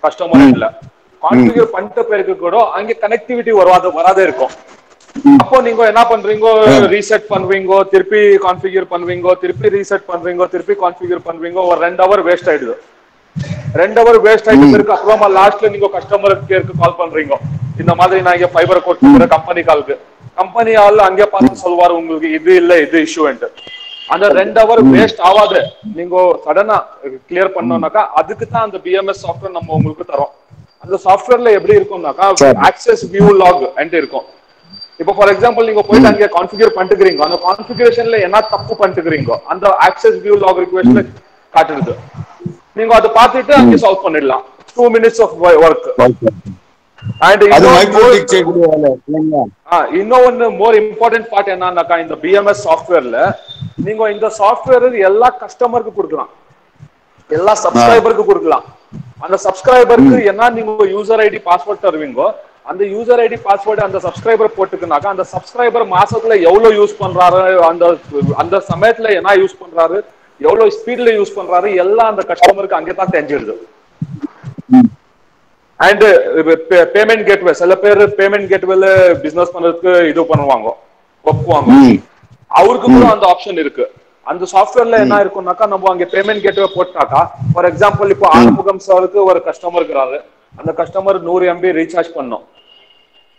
Customer எண்ட்ல. Configure பண்ணிட்ட பிறகு கூட அங்க கனெக்டிவிட்டி வராத இருக்கும். அப்போ நீங்க என்ன பண்றீங்க, ரீசெட் பண்ணுவீங்க, திருப்பி கான்ஃபிகர் பண்ணுவீங்க, திருப்பி ரீசெட் பண்றீங்க, திருப்பி கான்ஃபிகர் பண்ணுவீங்க, ஒரு 2 hour வேஸ்ட் ஆயிடுது. 2 hour வேஸ்ட் ஆயிட்டு பிறகு அப்புறமா லாஸ்ட்ல நீங்க கஸ்டமர் கேருக்கு கால் பண்றீங்க, இந்த மாதிரி நான் இங்க ஃபைபர் கொடுத்துக்கிறேன் கம்பெனி காலுக்கு. கம்பெனி ஆள் அங்கே பார்த்து சொல்வாரு உங்களுக்கு இது இல்ல இது இஷ்யூன்ட்டு. அந்த 2 hour வேஸ்ட் ஆகாது. நீங்க சடனா கிளியர் பண்ணோம்னாக்கா அதுக்கு தான் அந்த பிஎம்எஸ் சாஃப்ட்வேர் நம்ம உங்களுக்கு தரோம். அந்த சாஃப்ட்வேர்ல எப்படி இருக்கும்னாக்கா ஆக்சஸ் வியூ லாக் இருக்கும். இப்போ ஃபார் எக்ஸாம்பிள் நீங்க போயிட்டு அங்கே கான்ஃபிகர் பண்ணிட்டுக்கிறீங்க, அந்த கான்ஃபிகரேஷன்ல என்ன தப்பு பண்ணிட்டுக்கிறீங்க அந்த ஆக்சஸ் வியூ லாக் ரிக்வெஸ்ட்ல காட்டுறது. நீங்க அதை பார்த்துட்டு அங்கே சால்வ் பண்ணிடலாம். 2 minutes ஆஃப் ஒர்க். இன்னொன்னு மோர் இம்பார்ட்டன்ட் பார்ட் என்னன்னாக்கா, இந்த பிஎம்எஸ் சாஃப்ட்வேர்ல நீங்க இந்த சாஃப்ட்வேர் எல்லா கஸ்டமருக்கு கொடுக்கலாம், எல்லா சப்ஸ்கிரைபருக்கு கொடுக்கலாம். அந்த சப்ஸ்கிரைபருக்கு என்ன நீங்க யூசர் ஐடி பாஸ்வேர்ட் தருவீங்க, அந்த யூசர் ஐடி பாஸ்வேர்டு அந்த சப்ஸ்கிரைபர் போட்டுக்குனாக்கா அந்த சப்ஸ்கிரைபர் மாசத்துல எவ்வளவு யூஸ் பண்றாரு, அந்த அந்த சமயத்துல என்ன யூஸ் பண்றாரு, எவ்வளவு ஸ்பீட்ல யூஸ் பண்றாரு எல்லாம் அந்த கஸ்டமருக்கு அங்கேதான் தெரிஞ்சிடுது. அண்ட் பேமெண்ட் கேட்வே, சில பேர் பேமெண்ட் கேட்வேல பிசினஸ் பண்றதுக்கு இது பண்ணுவாங்க, ஒப்புவாங்க. அவருக்கு கூட அந்த ஆப்ஷன் இருக்கு. அந்த சாஃப்ட்வேர்ல என்ன இருக்கும்னாக்கா, நம்ம அங்க பேமெண்ட் கேட்வே போட்டாக்கா, ஃபார் எக்ஸாம்பிள் இப்போ ஆறுமுகம் சாருக்கு ஒரு கஸ்டமர் இருக்கிறாரு, அந்த கஸ்டமர் 100 MB ரீசார்ஜ் பண்ணும்.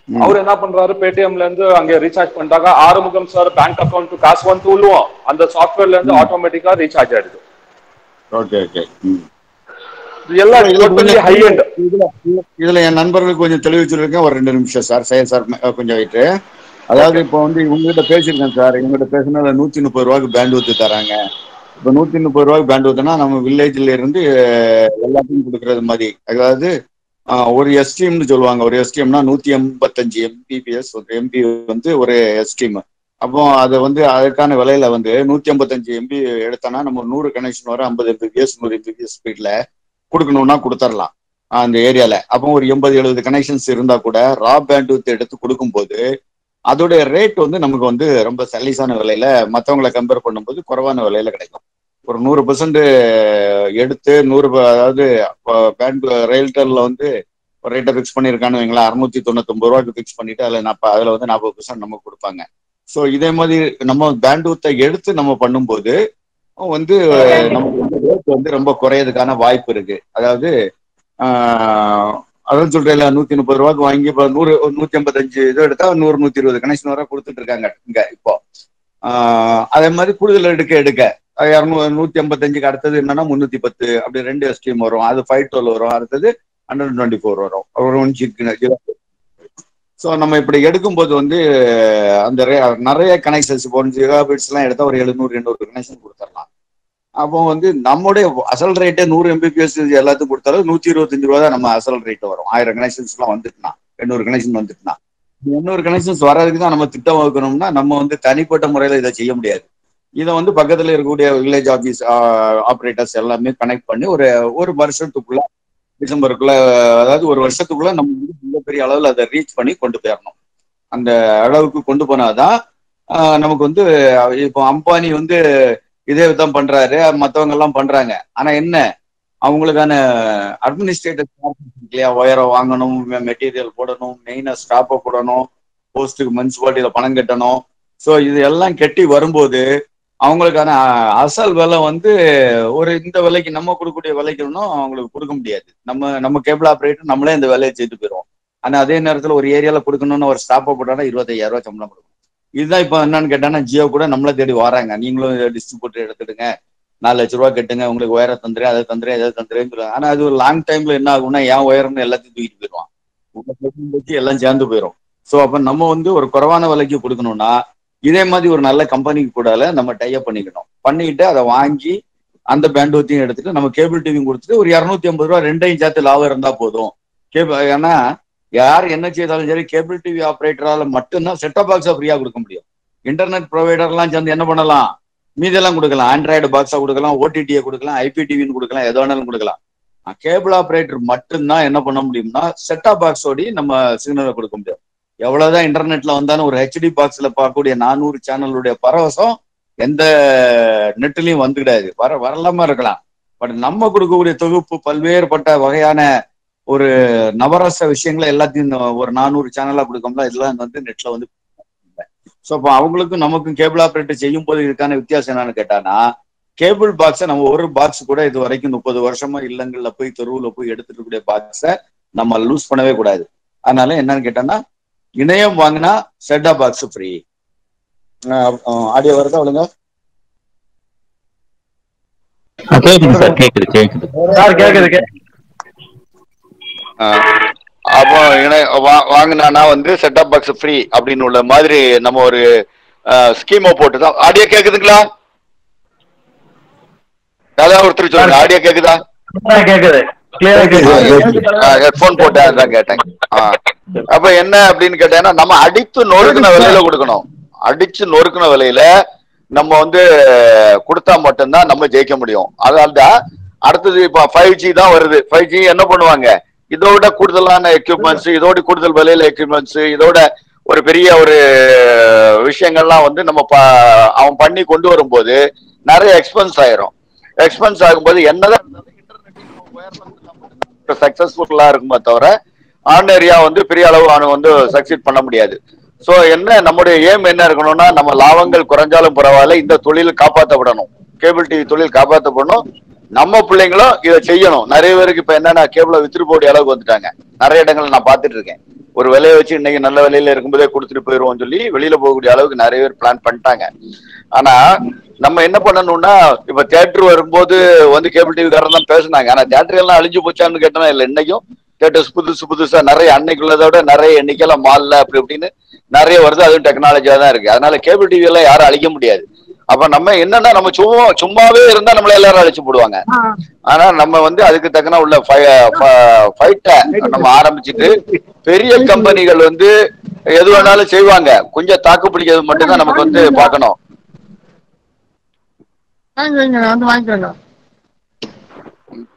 அவர் என்ன பண்றாரு, பேடிஎம்ல இருந்து அங்க ரீசார்ஜ் பண்ணிட்டாக்கா ஆறுமுகம் சார் பேங்க் அக்கௌண்ட் காசு வந்து உள்ளுவோம், அந்த சாஃப்ட்வேர்ல இருந்து ஆட்டோமேட்டிக்கா ரீசார்ஜ் ஆயிடுது. இதுல என் நண்பர்களுக்கு கொஞ்சம் தெளிவு சொல்லிருக்கேன், ஒரு 2 நிமிஷம் சார். சார் கொஞ்சம் ஆயிட்டு. அதாவது இப்போ வந்து உங்ககிட்ட பேசியிருக்கேன் சார், எங்ககிட்ட பேசினா 130 ரூபாய்க்கு பேண்ட் தராங்க. இப்ப 130 ரூபாய்க்கு பேண்ட் ஊத்துனா நம்ம வில்லேஜ்ல இருந்து எல்லாத்தையும் கொடுக்கறது மாதிரி. அதாவது ஒரு எஸ்டிஎம்னு சொல்லுவாங்க. ஒரு எஸ்டிஎம்னா 185 MBPS எம்பி வந்து ஒரு எஸ்டிஎம். அப்போ அதை வந்து அதுக்கான விலையில வந்து 155 MB எடுத்தோம்னா நம்ம 100 கனெக்ஷன் வர 50 MBPS 100 MBPS ஸ்பீட்ல கொடுக்கணும்னா கொடுத்துடலாம் அந்த ஏரியால. அப்போ ஒரு 80-70 கனெக்ஷன்ஸ் இருந்தா கூட ரா பேண்ட் எடுத்து கொடுக்கும்போது அதோடைய ரேட் வந்து நமக்கு வந்து ரொம்ப சலீஸான விலையில மற்றவங்களை கம்பேர் பண்ணும்போது குறைவான விலையில கிடைக்கும். ஒரு 100% எடுத்து 100, அதாவது பேண்ட் ரயில்டர்ல வந்து ஒரு ரேட்டை ஃபிக்ஸ் பண்ணியிருக்கான்னு வைங்களா, 699 ரூபாய்க்கு ஃபிக்ஸ் பண்ணிட்டு அதுல வந்து 40% நமக்கு கொடுப்பாங்க. ஸோ இதே மாதிரி நம்ம பேண்ட் எடுத்து நம்ம பண்ணும்போது வந்து நமக்கு வந்து ரேட் வந்து ரொம்ப குறையதுக்கான வாய்ப்பு இருக்கு. அதாவது அதான் சொல்றேன், 130 ரூபாய்க்கு வாங்கி இப்போ 155 இது எடுத்தா 100-120 கனெக்ஷன் வர கொடுத்துட்டு இருக்காங்க இங்க இப்போ. அதே மாதிரி கூடுதல் எடுக்க 155க்கு அடுத்தது என்னன்னா 310 அப்படி 2 எஸ்டிஎம் வரும், அது 512 வரும், அடுத்தது 124 வரும், ஒரு 1 ஸோ நம்ம இப்படி எடுக்கும்போது வந்து அந்த நிறைய கனெக்ஷன்ஸ் 1 GHz எல்லாம் எடுத்தா ஒரு 700-800 கனெக்ஷன் கொடுத்துடலாம். அப்போ வந்து நம்முடைய அசல் ரேட்டே 100 MBPS எல்லாத்துக்கும் கொடுத்தாலும் 125 ரூபா தான் நம்ம அசல் ரேட் வரும். 1000 கனெக்ஷன்ஸ் எல்லாம் வந்துட்டுனா, 800 கனெக்ஷன் வந்துட்டுனா, 800 கனெக்ஷன்ஸ் வர்றதுக்கு தான் நம்ம திட்டம் வகுக்கணும்னா நம்ம வந்து தனிப்பட்ட முறையில இதை செய்ய முடியாது. இதை வந்து பக்கத்துல இருக்கக்கூடிய வில்லேஜ் ஆபீஸ் ஆப்ரேட்டர்ஸ் எல்லாமே கனெக்ட் பண்ணி ஒரு வருஷத்துக்குள்ள, டிசம்பருக்குள்ள, அதாவது ஒரு வருஷத்துக்குள்ள நம்ம மிகப்பெரிய அளவில் அதை ரீச் பண்ணி கொண்டு போயிடணும். அந்த அளவுக்கு கொண்டு போனாதான் நமக்கு வந்து இப்போ அம்பானி வந்து இதே தான் பண்றாரு, மற்றவங்க எல்லாம் பண்றாங்க. ஆனா என்ன, அவங்களுக்கான அட்மினிஸ்ட்ரேட்டிவ் இல்லையா, ஒயரை வாங்கணும், மெட்டீரியல் போடணும், மெயினா ஸ்டாப்பை போடணும், போஸ்ட்டுக்கு முனிசிபாலிட்டியில பணம் கட்டணும். ஸோ இது எல்லாம் கட்டி வரும்போது அவங்களுக்கான அசல் விலை வந்து ஒரு இந்த விலைக்கு நம்ம கொடுக்கக்கூடிய விலைக்குன்னு அவங்களுக்கு கொடுக்க முடியாது. நம்ம கேபிள் ஆப்ரேட்டர் நம்மளே இந்த விலையை செய்து போயிடுவோம். ஆனா அதே நேரத்தில் ஒரு ஏரியால கொடுக்கணும்னு ஒரு ஸ்டாப்பை போட்டானா 25,000 ரூபாய் சம்பளம் கொடுக்கணும். இதுதான் இப்போ என்னன்னு கேட்டானா ஜியோ கூட நம்மளை தேடி வராங்க, நீங்களும் டிஸ்ட்ரிபியூட்டர் எடுத்துடுங்க, 4 லட்ச ரூபா கட்டுங்க, உங்களுக்கு ஒயரை தந்துறேன், அதை தந்துறேன், எதை தந்துறேன்னு சொல்லுவாங்க. ஆனா அது ஒரு லாங் டைம்ல என்ன ஆகும்னா ஏன் ஒயர்னு எல்லாத்தையும் தூக்கிட்டு போயிடுவான், எல்லாம் சேர்ந்து போயிடும். ஸோ அப்ப நம்ம வந்து ஒரு குறைவான விலைக்கு கொடுக்கணும்னா இதே மாதிரி ஒரு நல்ல கம்பெனிக்கு கூட நம்ம டைப் பண்ணிக்கிட்டு அதை வாங்கி அந்த பேண்ட்வித்தையும் எடுத்துட்டு நம்ம கேபிள் டிவியும் கொடுத்துட்டு ஒரு 250 ரூபா ரெண்டையும் சேர்த்து லாபம் இருந்தா போதும். ஏன்னா யார் என்ன செய்தாலும் சரி கேபிள் டிவி ஆப்ரேட்டரால மட்டும்தான் செட்டப் பாக்ஸா ஃப்ரீயா கொடுக்க முடியும். இன்டர்நெட் ப்ரொவைடர்லாம் சேர்ந்து என்ன பண்ணலாம், மீதெல்லாம் கொடுக்கலாம், ஆண்ட்ராய்டு பாக்ஸா கொடுக்கலாம், ஓடிடியை கொடுக்கலாம், IPTVன்னு கொடுக்கலாம், எது வேணாலும் கொடுக்கலாம். கேபிள் ஆப்ரேட்டர் மட்டும்தான் என்ன பண்ண முடியும்னா செட்டப் பாக்ஸோடி நம்ம சிக்னலை கொடுக்க முடியும். எவ்வளவுதான் இன்டர்நெட்ல வந்தாலும் ஒரு HD பாக்ஸ்ல பார்க்கக்கூடிய 400 சேனலுடைய பரவசம் எந்த நெட்லயும் வந்துடாது. வரலாம இருக்கலாம், பட் நம்ம கொடுக்கக்கூடிய தொகுப்பு பல்வேறுபட்ட வகையான ஒரு நவரச விஷயங்களை எல்லாத்தையும் ஒரு 400 சேனலா கொடுக்கோம்ல, இதெல்லாம் வந்து நெட்ல வந்து. ஸோ அப்போ அவங்களுக்கும் நமக்கும் கேபிள் ஆப்ரேட்டர் செய்யும் போது இதுக்கான வித்தியாசம் என்னன்னு கேட்டானா, கேபிள் பாக்ஸை நம்ம ஒரு பாக்ஸ் கூட இது வரைக்கும் 30 வருஷமா இல்லங்கள்ல போய் தெருவில் போய் எடுத்துட்டு இருக்கக்கூடிய பாக்ஸை நம்ம லூஸ் பண்ணவே கூடாது. அதனால என்னன்னு கேட்டானா, இணையம் வாங்கினா set top box free. Audio வருதா ஒழுங்கா? கேக்குது சார், கேக்குது கேக்குது சார், கேக்குது. அப்போ வாங்கினா வந்து செட்டப் பாக்ஸ் ஃப்ரீ அப்படின்னு உள்ள மாதிரி நம்ம ஒரு ஸ்கீமை போட்டுதான். ஆடியோ கேக்குதுங்களா? ஏதாவது ஒருத்தர் சொல்லுங்க, ஆடியோ கேக்குதா? கேக்குது. ஹெட்போன் போட்டேன் தான் கேட்டேன். அப்ப என்ன அப்படின்னு கேட்டேன்னா, நம்ம அடித்து நொறுக்குன விலையில கொடுக்கணும். அடிச்சு நொறுக்குன விலையில நம்ம வந்து கொடுத்தா மட்டும்தான் நம்ம ஜெயிக்க முடியும். அதனால்தான் அடுத்தது இப்ப 5G தான் வருது. 5G என்ன பண்ணுவாங்க, இதோட கூடுதலான எக்யூப்மெண்ட்ஸ், இதோட கூடுதல் விலையில எக்யூப்மெண்ட்ஸ், இதோட ஒரு பெரிய ஒரு விஷயங்கள்லாம் வந்து நம்ம அவன் பண்ணி கொண்டு வரும்போது நிறைய எக்ஸ்பென்ஸ் ஆயிரும். எக்ஸ்பென்ஸ் ஆகும்போது என்னதான் சக்சஸ்ஃபுல்லா இருக்குமே தவிர ஆர்டினரியா வந்து பெரிய அளவு அவனை வந்து சக்சீட் பண்ண முடியாது. சோ என்ன நம்முடைய ஏம் என்ன இருக்கணும்னா, நம்ம லாபங்கள் குறைஞ்சாலும் பரவாயில்ல, இந்த தொழில் காப்பாற்றப்படணும், கேபிள் டிவி தொழில் காப்பாற்றப்படணும். நம்ம பிள்ளைங்களும் இதை செய்யணும். நிறைய பேருக்கு இப்ப என்னன்னா கேபிள வித்துட்டு போடிய அளவுக்கு வந்துட்டாங்க. நிறைய இடங்கள் நான் பார்த்துட்டு இருக்கேன். ஒரு விலையை வச்சு இன்னைக்கு நல்ல விலையில இருக்கும்போதே கொடுத்துட்டு போயிருவோம் சொல்லி வெளியில போகக்கூடிய அளவுக்கு நிறைய பேர் பிளான் பண்ணிட்டாங்க. ஆனா நம்ம என்ன பண்ணணும்னா, இப்ப தியேட்டர் வரும்போது வந்து கேபிள் டிவி காரன் தான் பேசினாங்க. ஆனா தியேட்டர் எல்லாம் அழிஞ்சு போச்சான்னு கேட்டனா இல்லை. இன்னைக்கும் தியேட்டர்ஸ் புதுசா நிறைய அன்னைக்குள்ளதோட நிறைய எண்ணிக்கையெல்லாம் மால்ல அப்படி இப்படின்னு நிறைய வருது. அதுவும் டெக்னாலஜியா தான் இருக்கு. அதனால கேபிள் டிவி எல்லாம் யாரும் அழிக்க முடியாது. அப்ப நம்ம என்னன்னா, நம்ம சும்மாவே இருந்தா நம்மள எல்லாரும் அழிச்சு போடுவாங்க. ஆனா நம்ம வந்து அதுக்கு தக்கன உள்ள ஃபைட்டை நம்ம ஆரம்பிச்சுட்டு, பெரிய கம்பெனிகள் வந்து எது வேணாலும் செய்வாங்க. கொஞ்சம் தாக்கு பிடிக்கிறது மட்டும்தான் நமக்கு வந்து பார்க்கணும்.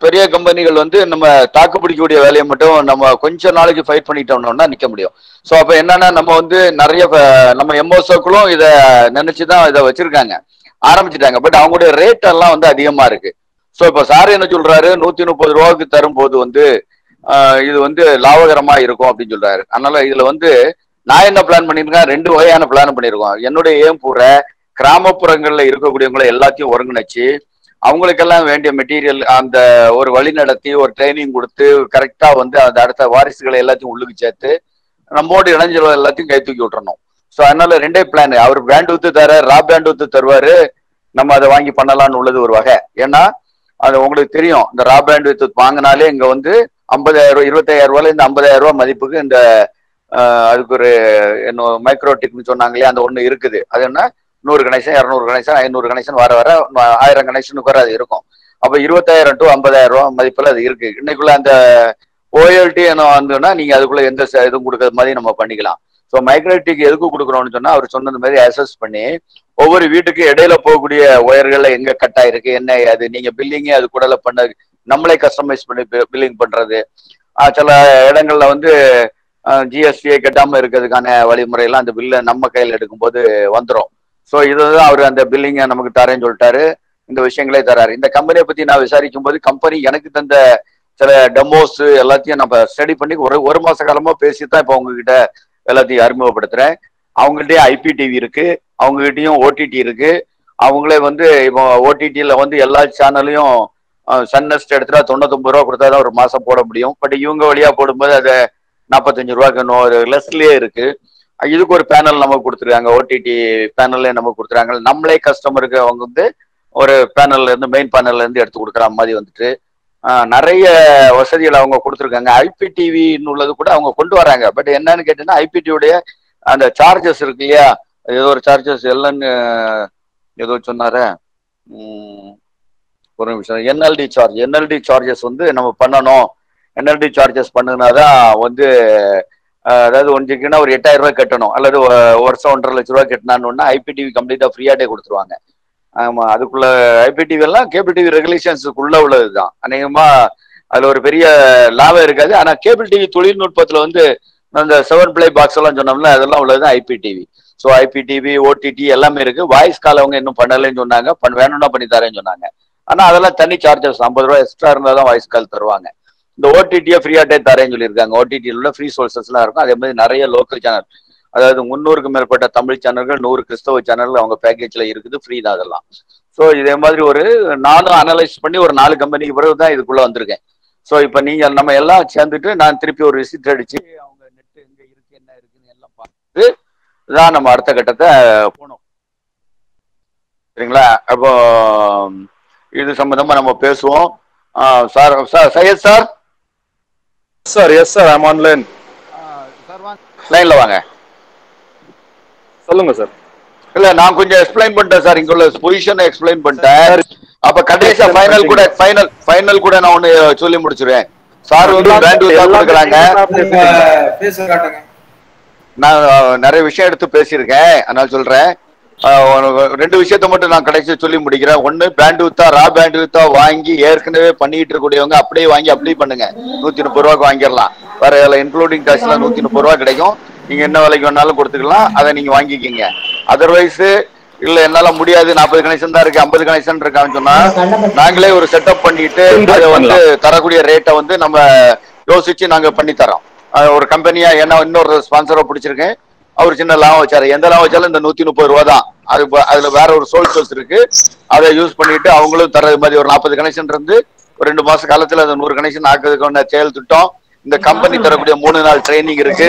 பெரிய கம்பெனிகள் வந்து நம்ம தாக்கு பிடிக்கக்கூடிய வேலையை மட்டும் நம்ம கொஞ்ச நாளைக்கு ஃபைட் பண்ணிட்டோம்னா நிக்க முடியும். சோ அப்ப என்னன்னா, நம்ம வந்து நிறைய நம்ம எம்ஓசோக்களும் இதை நினைச்சுதான் இதை வச்சிருக்காங்க, ஆரம்பிச்சுட்டாங்க. பட் அவங்களுடைய ரேட் எல்லாம் வந்து அதிகமா இருக்கு. சோ இப்ப சார் என்ன சொல்றாரு, 130 ரூபாய்க்கு தரும் போது வந்து இது வந்து லாபகரமா இருக்கும் அப்படின்னு சொல்றாரு. அதனால இதுல வந்து நான் என்ன பிளான் பண்ணிருக்கேன், 2 வகையான பிளான் பண்ணிருக்கோம். என்னுடைய ஏம் பூர கிராமப்புறங்கள்ல இருக்கக்கூடியவங்களை எல்லாத்தையும் ஒருங்கிணைச்சு அவங்களுக்கெல்லாம் வேண்டிய மெட்டீரியல் அந்த ஒரு வழி நடத்தி ஒரு ட்ரைனிங் கொடுத்து கரெக்டா வந்து அந்த அடுத்த வாரிசுகளை எல்லாத்தையும் உள்ளுக்கு சேர்த்து நம்மோடு இணைஞ்சல் எல்லாத்தையும் கை தூக்கி விட்டுறணும். ஸோ அதனால 2 பிளான். அவர் பேண்ட் வித்து தர ரா பேண்ட் வித்து தருவாரு, நம்ம அதை வாங்கி பண்ணலாம்னு உள்ளது ஒரு வகை. ஏன்னா அது உங்களுக்கு தெரியும், இந்த ரா பேண்ட் வித்து வாங்கினாலே இங்க வந்து 50,000 ரூபாய் 25,000 ரூபாயில இந்த 50,000 ரூபாய் மதிப்புக்கு இந்த அதுக்கு ஒரு என்ன மைக்ரோடிக்னு சொன்னாங்களே அந்த ஒண்ணு இருக்குது. அது என்ன 100 கனெக்ஷன் 200 கனெக்ஷன் 500 கனெக்ஷன் வர 1000 கனெக்ஷனுக்கு வர அது இருக்கும். அப்ப 20,000 to 50,000 ரூபாய் மதிப்புல அது இருக்கு. இன்னைக்குள்ள அந்த ஓஎல்டி என்ன வந்தோம்னா நீங்க அதுக்குள்ள எந்த இதுவும் கொடுக்கறது மாதிரி நம்ம பண்ணிக்கலாம். ஸோ மைக்ரோடிக் எதுக்கு கொடுக்குறோம்னு சொன்னா, அவர் சொன்னது மாதிரி அசஸ் பண்ணி ஒவ்வொரு வீட்டுக்கு இடையில போகக்கூடிய ஒயர்கள்ல எங்க கட் ஆயிருக்கு என்ன அது நீங்க பில்லிங்கே அது கூட பண்ண நம்மளே கஸ்டமைஸ் பண்ணி பில்லிங் பண்றது. சில இடங்கள்ல வந்து ஜிஎஸ்டியை கட்டாம இருக்கிறதுக்கான வழிமுறையெல்லாம் அந்த பில்லை நம்ம கையில் எடுக்கும்போது வந்துடும். ஸோ இதுதான் அவர் அந்த பில்லிங்கை நமக்கு தரேன்னு சொல்லிட்டாரு. இந்த விஷயங்களே தராரு. இந்த கம்பெனியை பத்தி நான் விசாரிக்கும் போது கம்பெனி எனக்கு தந்த சில டெமோஸ் எல்லாத்தையும் நம்ம ஸ்டடி பண்ணி ஒரு மாச காலமா பேசித்தான் இப்போ உங்ககிட்ட எல்லாத்தையும் அறிமுகப்படுத்துறேன். அவங்ககிட்டயும் IPTV இருக்கு, அவங்ககிட்டயும் OTT இருக்கு. அவங்களே வந்து இப்போ OTTல வந்து எல்லா சேனலையும் சன்னஸ்ட் எடுத்துட்டா 99 ரூபா கொடுத்தாதான் ஒரு மாசம் போட முடியும். பட் இவங்க வழியா போடும்போது அதை 45 ரூபாய்க்கு லெஸ்லயே இருக்கு. இதுக்கு ஒரு பேனல் நமக்கு கொடுத்துருக்காங்க, OTT பேனல்லே நமக்கு கொடுத்துருக்காங்க. நம்மளே கஸ்டமருக்கு அவங்க வந்து ஒரு பேனல்ல இருந்து மெயின் பேனல்ல இருந்து எடுத்து கொடுக்குற மாதிரி வந்துட்டு நிறைய வசதிகள் அவங்க கொடுத்துருக்காங்க. IPTVன்னு உள்ளது கூட அவங்க கொண்டு வராங்க. பட் என்னன்னு கேட்டீங்கன்னா, IPTV அந்த சார்ஜஸ் இருக்கு இல்லையா, ஏதோ ஒரு சார்ஜஸ் எல்லன்னு ஏதோ சொன்னார ஒரு நிமிஷம், NLD சார்ஜஸ் வந்து நம்ம பண்ணணும். NLD சார்ஜஸ் பண்ணுனாதான் வந்து அதாவது ஒன்றுக்குன்னா ஒரு 8,000 ரூபாய் கட்டணும், அல்லது வருஷம் 1.5 லட்ச ரூபாய் கட்டினான்னு IPTV கம்ப்ளீட்டா ஃப்ரீயாட்டே கொடுத்துருவாங்க. ஆமா, அதுக்குள்ள IPTV எல்லாம் கேபிள் டிவி ரெகுலேஷன்ஸுக்குள்ள உள்ளதுதான். அநேகமா அதுல ஒரு பெரிய லாபம் இருக்காது. ஆனா கேபிள் டிவி தொழில்நுட்பத்துல வந்து அந்த 7 பிளே பாக்ஸ் எல்லாம் சொன்னோம்ல, அதெல்லாம் உள்ளதுதான் IPTV. ஸோ IPTV OTT எல்லாமே இருக்கு. வாய்ஸ் கால் அவங்க இன்னும் பண்ணலன்னு சொன்னாங்க, வேணும்னா பண்ணி தரேன்னு சொன்னாங்க. ஆனா அதெல்லாம் தனி சார்ஜஸ், 50 ரூபாய் எக்ஸ்ட்ரா இருந்தாதான் வாய்ஸ் கால் தருவாங்க. இந்த ஓடிடியை ஃப்ரீயாட்டே தரேன்னு சொல்லியிருக்காங்க. ஓடிடியில் உள்ள ஃப்ரீ சோர்சஸ்லாம் இருக்கும். அதே மாதிரி நிறைய லோக்கல் சேனல், அதாவது 300க்கும் மேற்பட்ட தமிழ் சேனல்கள், 100 கிறிஸ்தவ சேனல் அவங்க பேக்கேஜ்ல இருக்குது. ஃப்ரீ தான் அதெல்லாம். ஸோ இதே மாதிரி நானும் அனலைஸ் பண்ணி ஒரு 4 கம்பெனிக்கு பிறகு தான் இதுக்குள்ள வந்திருக்கேன். ஸோ இப்போ நீங்க நம்ம எல்லாம் சேர்ந்துட்டு நான் திருப்பி ஒரு விசிட் அடிச்சு அவங்க நெட் எங்க இருக்கு என்ன இருக்குன்னு எல்லாம் பார்த்து தான் நம்ம அடுத்த கட்டத்தை போனோம். சரிங்களா? அப்போ இது சம்பந்தமா நம்ம பேசுவோம். Sir Syed sir. Sir yes sir, I'm online. லைன்ல வாங்க. சொல்லுங்க சார். இல்ல நான் கொஞ்சம் எக்ஸ்பிளைன் பண்ணிட்டேன் சார், இங்க உள்ள பொசிஷனை எக்ஸ்பிளைன் பண்ணிட்டேன். அப்ப கடைசியா ஃபைனல் கூட நான் ஒண்ணு சொல்லி முடிச்சிருவேன். சார் பேண்ட்விட்த் கொடுக்குறாங்க. நான் நிறைய விஷயம் எடுத்து பேசியிருக்கேன், அதனால சொல்றேன். 2 விஷயத்த மட்டும் நான் கடைசியா சொல்லி முடிக்கிறேன். ஒன்னு, பேண்ட்வித்தா ரா பேண்ட்வித்தா வாங்கி ஏற்கனவே பண்ணிட்டு இருக்கக்கூடியவங்க அப்படியே வாங்கி அப்ளை பண்ணுங்க. 130 ரூபாய்க்கு வாங்கிடலாம். வேற இன்க்ளூடிங் டாக்ஸ்ல 130 ரூபாய் கிடைக்கும். நீங்க என்ன விலைக்கு வேணாலும் கொடுத்துக்கலாம், அதை நீங்க வாங்கிக்கிங்க. அதர்வைஸ் இல்ல என்னால முடியாது, 40 கனெக்ஷன் தான் இருக்கு, 50 கனெக்ஷன் இருக்கான்னு சொன்னா நாங்களே ஒரு செட்டப் பண்ணிட்டு அதை தரக்கூடிய ரேட்டை நம்ம யோசிச்சு நாங்க பண்ணி தரோம். ஒரு கம்பெனியா, ஏன்னா இன்னொரு ஸ்பான்சரை பிடிச்சிருக்கேன், அவர் சின்ன லாபம் வச்சாரு. எந்த லாபம் வச்சாலும் இந்த 130 ரூபா தான். அதுல வேற ஒரு சோல் சோர்ஸ் இருக்கு, அதை யூஸ் பண்ணிட்டு அவங்களும் தர்றது மாதிரி ஒரு 40 கனெக்ஷன் இருந்து ஒரு 2 மாச காலத்துல அந்த 100 கனெக்ஷன் ஆக்குறதுக்கான செயல் திட்டம். இந்த கம்பெனி தரக்கூடிய 3 நாள் ட்ரைனிங் இருக்கு.